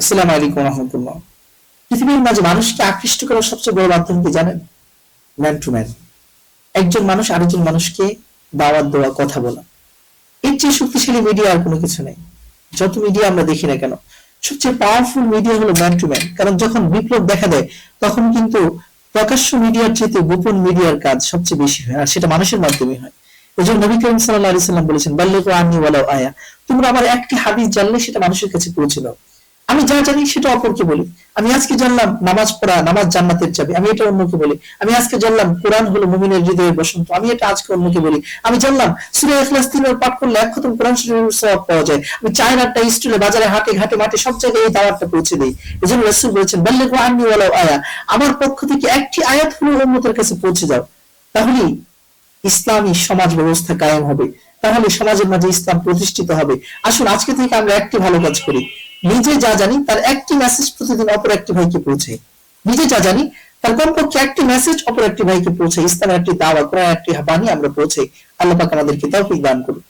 আসসালামু আলাইকুম রহমতুল্লাহ। পৃথিবীর মাঝে মানুষকে আকৃষ্ট করার সবচেয়ে বড় মাধ্যম কি জানেন? Man to man. একজন মানুষ আরেকজন মানুষকে দাওয়াত দেওয়া, কথা বলা। এর চেয়ে শক্তিশালী মিডিয়া আর কোনো কিছু নেই। যত মিডিয়া আমরা দেখি না কেন, সবচেয়ে পাওয়ারফুল মিডিয়া হলো ম্যান টু ম্যান। কারণ যখন বিপ্লব দেখা দেয়, তখন কিন্তু প্রকাশ্য মিডিয়ার চেয়ে গোপন মিডিয়ার কাজ সবচেয়ে বেশি হয়, আর সেটা মানুষের মাধ্যমে হয়। এই জন্য নবী করিম সাল্লাল্লাহু আলাইহি সাল্লাম বলেছেন, বাল্লিগু আন্নী ওয়ালাউ আয়া। তোমরা আমার একটি হাদিস জানলে সেটা মানুষের কাছে পৌঁছে দাও। আমি যা জানি সেটা অপরকে বলি। আমি আজকে জানলাম নামাজ পড়া, নামাজ জান্নাতের চাবি, আমি এটা অন্যকে বলি। আমি আজকে জানলাম কোরআন হলো মুমিনের হৃদয়ের বসন্ত, আমি এটা আজকে অন্যকে বলি। আমি জানলাম সূরা ইখলাস 3 বার পাঠ করলে এক খতম কোরআন শরীফের সওয়াব পাওয়া যায়। আমি চায়ের আড্ডা, স্টলে, বাজারে, হাটে ঘাটে, মাঠে সব জায়গায় এই দাওয়াতটা পৌঁছে দেই। এজন্য রাসূল বলেছেন, বাল্লিগু আন্নী ওয়ালাউ আয়া। আমার পক্ষ থেকে একটি আয়াত হলো উম্মতের কাছে পৌঁছে দাও। তাহলে ইসলামী সমাজ ব্যবস্থা কায়েম হবে, তাহলে সমাজের মাঝে ইসলাম প্রতিষ্ঠিত হবে। আসুন আজকে থেকে আমরা একটি ভালো কাজ করি। নিজে যা জানি তার একটি মেসেজ প্রতিদিন অপর একটি ভাইকে পৌঁছাই। নিজে যা জানি তার কমপক্ষে একটি মেসেজ অপর একটি ভাইকে পৌঁছাই। ইসলামের একটি দাওয়া, কোরআনের একটি বাণী আমরা পৌঁছাই। আল্লাহ পাক আমাদেরকে তৌফিক দান করুন।